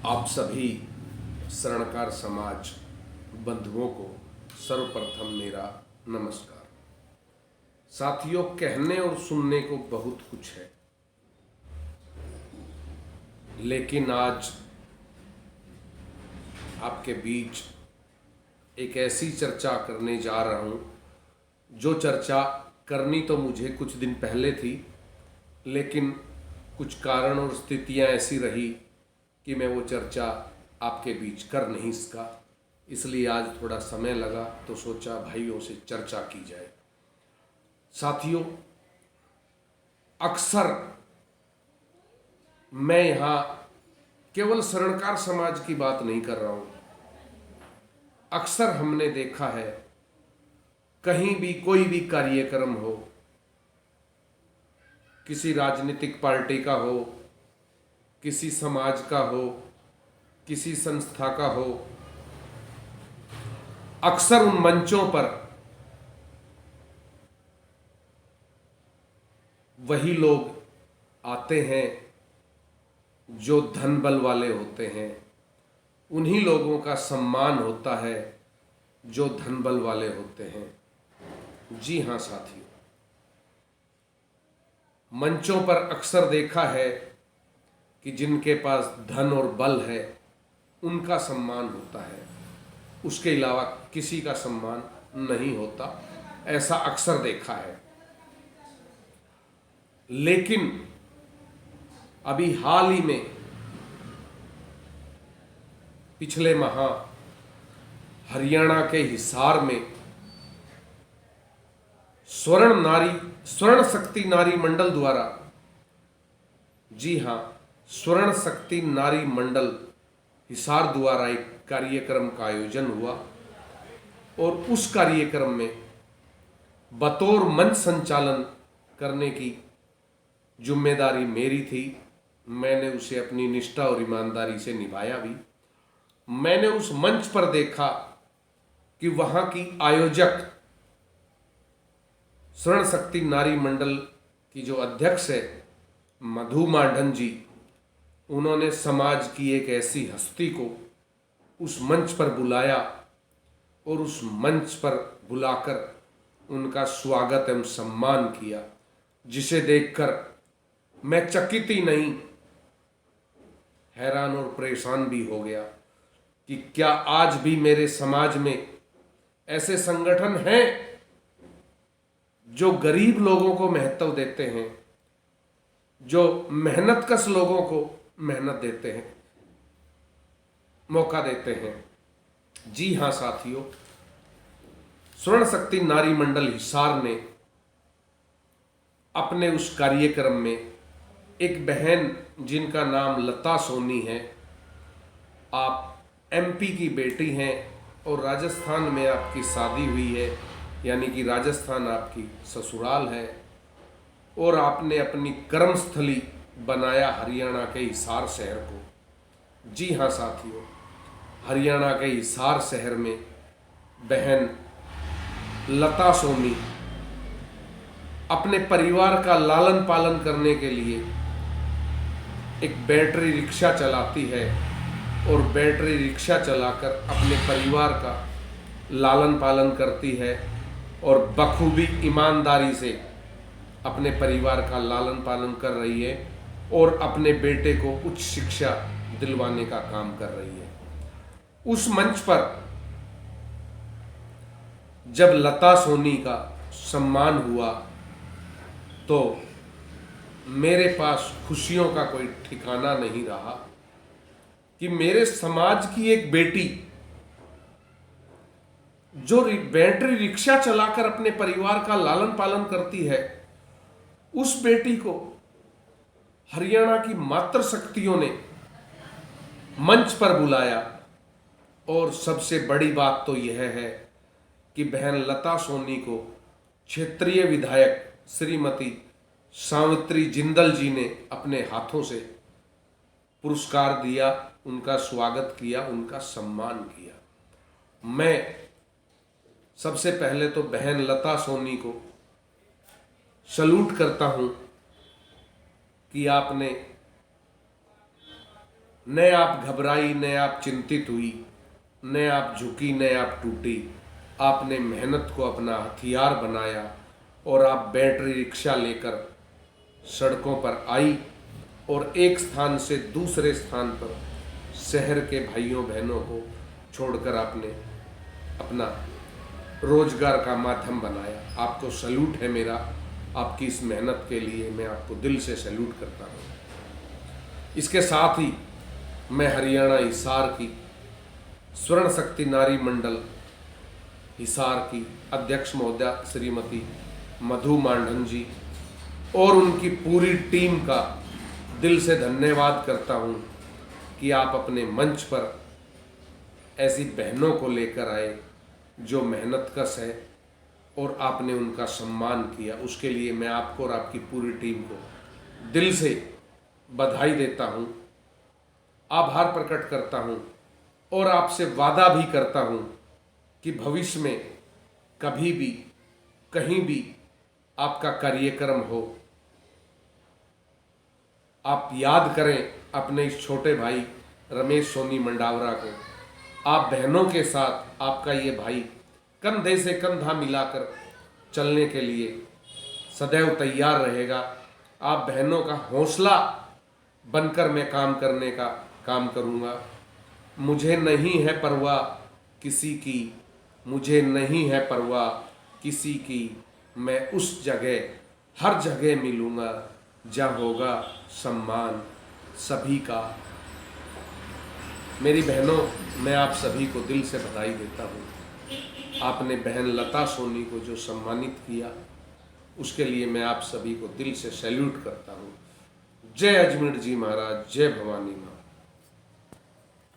आप सभी शरणकार समाज बंधुओं को सर्वप्रथम मेरा नमस्कार। साथियों, कहने और सुनने को बहुत कुछ है, लेकिन आज आपके बीच एक ऐसी चर्चा करने जा रहा हूं जो चर्चा करनी तो मुझे कुछ दिन पहले थी, लेकिन कुछ कारण और स्थितियां ऐसी रही कि मैं वो चर्चा आपके बीच कर नहीं सका। इसलिए आज थोड़ा समय लगा तो सोचा भाइयों से चर्चा की जाए। साथियों, अक्सर मैं यहाँ केवल शरणकार समाज की बात नहीं कर रहा हूँ। अक्सर हमने देखा है, कहीं भी कोई भी कार्यक्रम हो, किसी राजनीतिक पार्टी का हो, किसी समाज का हो, किसी संस्था का हो, अक्सर उन मंचों पर वही लोग आते हैं जो धन बल वाले होते हैं। उन्हीं लोगों का सम्मान होता है जो धन बल वाले होते हैं। जी हाँ साथियों, मंचों पर अक्सर देखा है कि जिनके पास धन और बल है उनका सम्मान होता है, उसके अलावा किसी का सम्मान नहीं होता। ऐसा अक्सर देखा है। लेकिन अभी हाल ही में पिछले माह हरियाणा के हिसार में स्वर्ण शक्ति नारी मंडल द्वारा, जी हाँ, स्वर्ण शक्ति नारी मंडल हिसार द्वारा एक कार्यक्रम का आयोजन हुआ और उस कार्यक्रम में बतौर मंच संचालन करने की जिम्मेदारी मेरी थी। मैंने उसे अपनी निष्ठा और ईमानदारी से निभाया भी। मैंने उस मंच पर देखा कि वहां की आयोजक स्वर्ण शक्ति नारी मंडल की जो अध्यक्ष है मधु मांडन जी, उन्होंने समाज की एक ऐसी हस्ती को उस मंच पर बुलाया और उस मंच पर बुलाकर उनका स्वागत एवं सम्मान किया, जिसे देखकर मैं चकित ही नहीं, हैरान और परेशान भी हो गया कि क्या आज भी मेरे समाज में ऐसे संगठन हैं जो गरीब लोगों को महत्व देते हैं, जो मेहनतकश लोगों को मेहनत देते हैं, मौका देते हैं। जी हाँ साथियों, स्वर्ण शक्ति नारी मंडल हिसार ने अपने उस कार्यक्रम में एक बहन जिनका नाम लता सोनी है, आप एमपी की बेटी हैं और राजस्थान में आपकी शादी हुई है, यानी कि राजस्थान आपकी ससुराल है, और आपने अपनी कर्मस्थली बनाया हरियाणा के हिसार शहर को। जी हाँ साथियों, हरियाणा के हिसार शहर में बहन लता सोनी अपने परिवार का लालन पालन करने के लिए एक बैटरी रिक्शा चलाती है और बैटरी रिक्शा चलाकर अपने परिवार का लालन पालन करती है और बखूबी ईमानदारी से अपने परिवार का लालन पालन कर रही है और अपने बेटे को उच्च शिक्षा दिलवाने का काम कर रही है। उस मंच पर जब लता सोनी का सम्मान हुआ तो मेरे पास खुशियों का कोई ठिकाना नहीं रहा कि मेरे समाज की एक बेटी जो बैटरी रिक्शा चलाकर अपने परिवार का लालन पालन करती है, उस बेटी को हरियाणा की मातृशक्तियों ने मंच पर बुलाया। और सबसे बड़ी बात तो यह है कि बहन लता सोनी को क्षेत्रीय विधायक श्रीमती सावित्री जिंदल जी ने अपने हाथों से पुरस्कार दिया, उनका स्वागत किया, उनका सम्मान किया। मैं सबसे पहले तो बहन लता सोनी को सलूट करता हूं कि आपने न आप घबराई, न आप चिंतित हुई, न आप झुकी, न आप टूटी। आपने मेहनत को अपना हथियार बनाया और आप बैटरी रिक्शा लेकर सड़कों पर आई और एक स्थान से दूसरे स्थान पर शहर के भाइयों बहनों को छोड़कर आपने अपना रोजगार का माध्यम बनाया। आपको सैल्यूट है मेरा, आपकी इस मेहनत के लिए मैं आपको दिल से सैल्यूट करता हूँ। इसके साथ ही मैं हरियाणा हिसार की स्वर्ण शक्ति नारी मंडल हिसार की अध्यक्ष महोदया श्रीमती मधु मांडन जी और उनकी पूरी टीम का दिल से धन्यवाद करता हूँ कि आप अपने मंच पर ऐसी बहनों को लेकर आए जो मेहनतकश है और आपने उनका सम्मान किया। उसके लिए मैं आपको और आपकी पूरी टीम को दिल से बधाई देता हूँ, आभार प्रकट करता हूँ और आपसे वादा भी करता हूँ कि भविष्य में कभी भी कहीं भी आपका कार्यक्रम हो, आप याद करें अपने इस छोटे भाई रमेश सोनी मंडावरा को। आप बहनों के साथ आपका ये भाई कंधे से कंधा मिलाकर चलने के लिए सदैव तैयार रहेगा। आप बहनों का हौसला बनकर मैं काम करने का काम करूँगा। मुझे नहीं है परवाह किसी की, मुझे नहीं है परवाह किसी की, मैं उस जगह हर जगह मिलूँगा जहाँ होगा सम्मान सभी का। मेरी बहनों, मैं आप सभी को दिल से बधाई देता हूँ। आपने बहन लता सोनी को जो सम्मानित किया उसके लिए मैं आप सभी को दिल से सैल्यूट करता हूँ। जय अजमेर जी महाराज, जय भवानी माँ।